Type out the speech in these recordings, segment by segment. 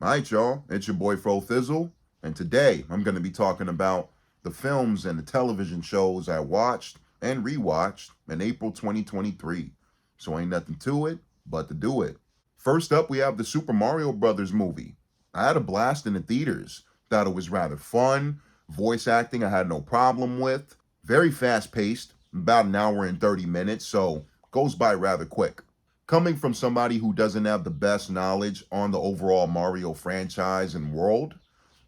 Alright, y'all, it's your boy Fro Thizzle, and today I'm going to be talking about the films and the television shows I watched and rewatched in April 2023. So ain't nothing to it but to do it. First up, we have the Super Mario Brothers movie. I had a blast in the theaters. Thought it was rather fun. Voice acting I had no problem with. Very fast paced, about an hour and 30 minutes, so goes by rather quick. Coming from somebody who doesn't have the best knowledge on the overall Mario franchise and world,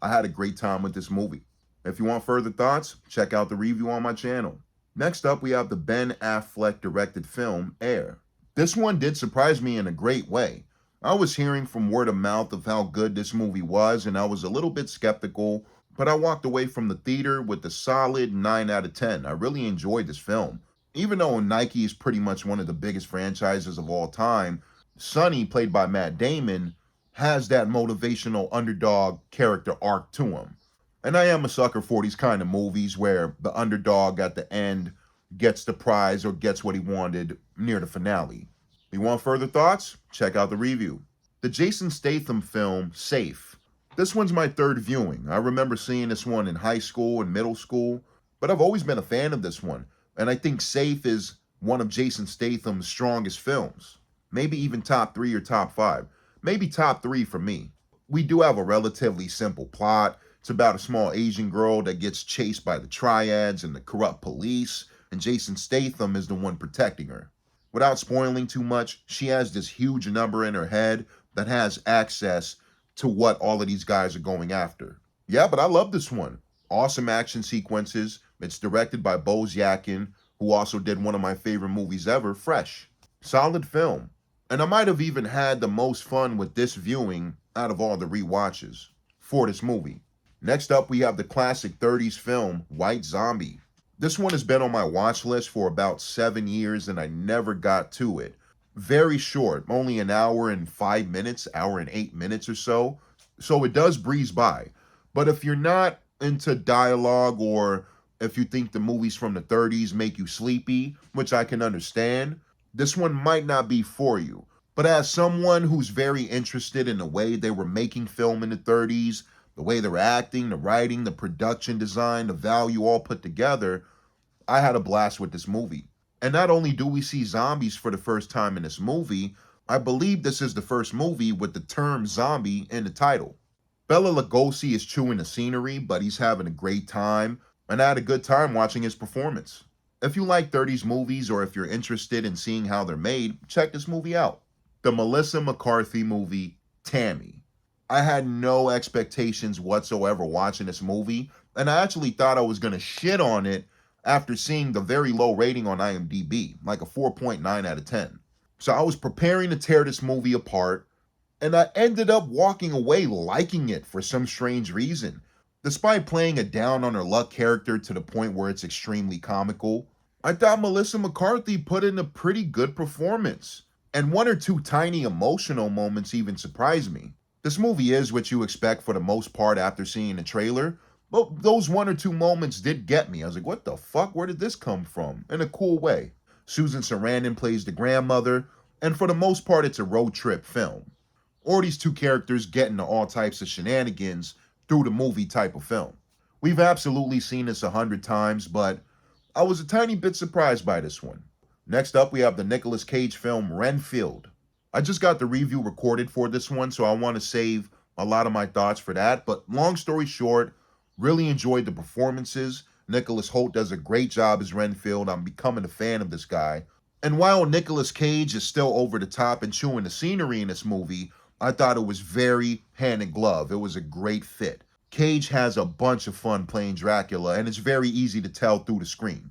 I had a great time with this movie. If you want further thoughts, check out the review on my channel. Next up, we have the Ben Affleck directed film, Air. This one did surprise me in a great way. I was hearing from word of mouth of how good this movie was, and I was a little bit skeptical, but I walked away from the theater with a solid 9 out of 10. I really enjoyed this film. Even though Nike is pretty much one of the biggest franchises of all time, Sonny, played by Matt Damon, has that motivational underdog character arc to him. And I am a sucker for these kind of movies where the underdog at the end gets the prize or gets what he wanted near the finale. You want further thoughts? Check out the review. The Jason Statham film, Safe. This one's my third viewing. I remember seeing this one in high school and middle school, but I've always been a fan of this one. And I think Safe is one of Jason Statham's strongest films. Maybe even top 3 or top 5. Maybe top 3 for me. We do have a relatively simple plot. It's about a small Asian girl that gets chased by the triads and the corrupt police, and Jason Statham is the one protecting her. Without spoiling too much, she has this huge number in her head that has access to what all of these guys are going after. Yeah, but I love this one. Awesome action sequences. It's directed by Boz Yakin, who also did one of my favorite movies ever, Fresh. Solid film. And I might have even had the most fun with this viewing out of all the rewatches for this movie. Next up, we have the classic 30s film, White Zombie. This one has been on my watch list for about 7 years and I never got to it. Very short, only an hour and 5 minutes, hour and 8 minutes or so. So it does breeze by. But if you're not into dialogue, or if you think the movies from the 30s make you sleepy, which I can understand, this one might not be for you. But as someone who's very interested in the way they were making film in the 30s, the way they were acting, the writing, the production design, the value all put together, I had a blast with this movie. And not only do we see zombies for the first time in this movie, I believe this is the first movie with the term zombie in the title. Bela Lugosi is chewing the scenery, but he's having a great time, and I had a good time watching his performance. If you like 30s movies, or if you're interested in seeing how they're made, check this movie out. The Melissa McCarthy movie, Tammy. I had no expectations whatsoever watching this movie, and I actually thought I was going to shit on it after seeing the very low rating on IMDb, like a 4.9 out of 10. So I was preparing to tear this movie apart, and I ended up walking away liking it for some strange reason. Despite playing a down on her luck character to the point where it's extremely comical, I thought Melissa McCarthy put in a pretty good performance, and one or two tiny emotional moments even surprised me. This movie is what you expect for the most part after seeing the trailer, but those one or two moments did get me. I was like, what the fuck? Where did this come from? In a cool way. Susan Sarandon plays the grandmother, and for the most part, it's a road trip film. Or these two characters get into all types of shenanigans through the movie type of film. We've absolutely seen this 100 times, but I was a tiny bit surprised by this one. Next up, we have the Nicolas Cage film, Renfield. I just got the review recorded for this one, so I want to save a lot of my thoughts for that. But long story short, really enjoyed the performances. Nicholas Hoult does a great job as Renfield. I'm becoming a fan of this guy. And while Nicolas Cage is still over the top and chewing the scenery in this movie, I thought it was very hand in glove. It was a great fit. Cage has a bunch of fun playing Dracula, and it's very easy to tell through the screen.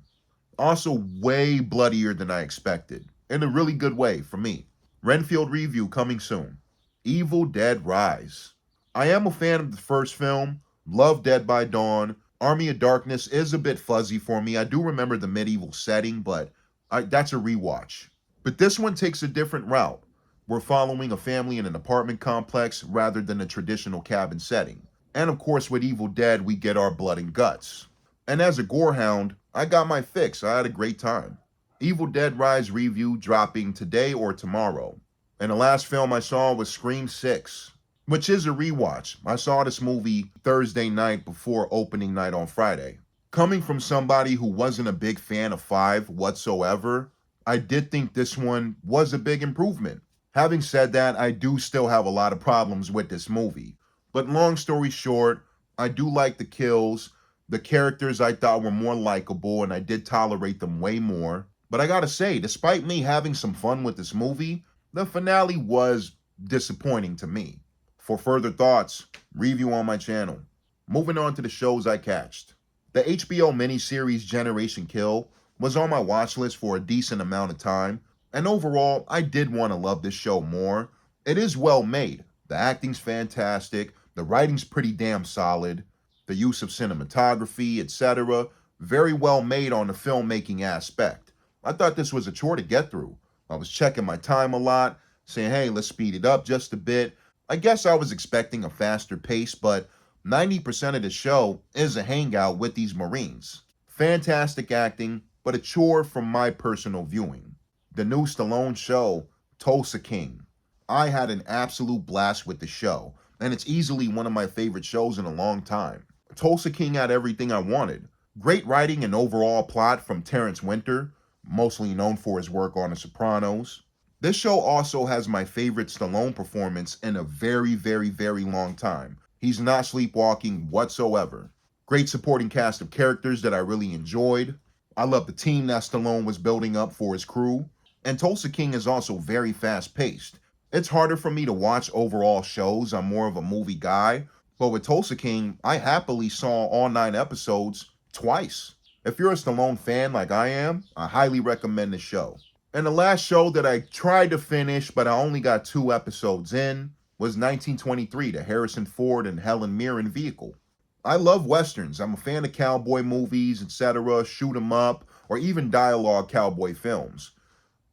Also, way bloodier than I expected, in a really good way for me. Renfield review coming soon. Evil Dead Rise. I am a fan of the first film, love Dead by Dawn. Army of Darkness is a bit fuzzy for me. I do remember the medieval setting, but that's a rewatch. But this one takes a different route. We're following a family in an apartment complex rather than a traditional cabin setting. And of course, with Evil Dead, we get our blood and guts. And as a gorehound, I got my fix. I had a great time. Evil Dead Rise review dropping today or tomorrow. And the last film I saw was Scream 6. which is a rewatch. I saw this movie Thursday night before opening night on Friday. Coming from somebody who wasn't a big fan of 5 whatsoever, I did think this one was a big improvement. Having said that, I do still have a lot of problems with this movie. But long story short, I do like the kills. The characters I thought were more likable, and I did tolerate them way more. But I gotta say, despite me having some fun with this movie, the finale was disappointing to me. For further thoughts, review on my channel. Moving on to the shows I catched. The HBO miniseries Generation Kill was on my watch list for a decent amount of time, and overall, I did want to love this show more. It is well made. The acting's fantastic, the writing's pretty damn solid, the use of cinematography, etc., very well made on the filmmaking aspect. I thought this was a chore to get through. I was checking my time a lot, saying, hey, let's speed it up just a bit. I guess I was expecting a faster pace, but 90% of the show is a hangout with these Marines. Fantastic acting, but a chore from my personal viewing. The new Stallone show, Tulsa King. I had an absolute blast with the show, and it's easily one of my favorite shows in a long time. Tulsa King had everything I wanted. Great writing and overall plot from Terrence Winter, mostly known for his work on The Sopranos. This show also has my favorite Stallone performance in a very, very, very long time. He's not sleepwalking whatsoever. Great supporting cast of characters that I really enjoyed. I love the team that Stallone was building up for his crew. And Tulsa King is also very fast-paced. It's harder for me to watch overall shows. I'm more of a movie guy. But with Tulsa King, I happily saw all 9 episodes twice. If you're a Stallone fan like I am, I highly recommend the show. And the last show that I tried to finish, but I only got 2 episodes in, was 1923, the Harrison Ford and Helen Mirren vehicle. I love westerns. I'm a fan of cowboy movies, etc., shoot 'em up, or even dialogue cowboy films.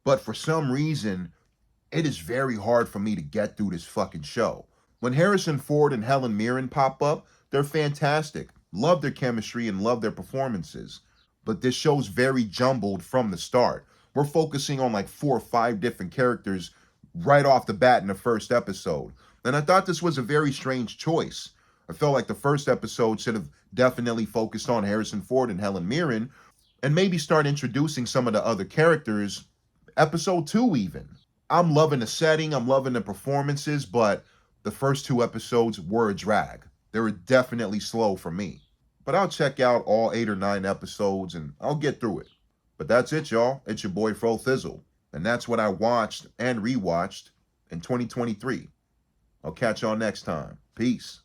But for some reason, it is very hard for me to get through this fucking show. When Harrison Ford and Helen Mirren pop up, they're fantastic. Love their chemistry and love their performances. But this show's very jumbled from the start. We're focusing on like 4 or 5 different characters right off the bat in the first episode. And I thought this was a very strange choice. I felt like the first episode should have definitely focused on Harrison Ford and Helen Mirren, and maybe start introducing some of the other characters episode 2 even. I'm loving the setting, I'm loving the performances, but the first 2 episodes were a drag. They were definitely slow for me. But I'll check out all 8 or 9 episodes and I'll get through it. But that's it, y'all. It's your boy Fro Thizzle. And that's what I watched and rewatched in 2023. I'll catch y'all next time. Peace.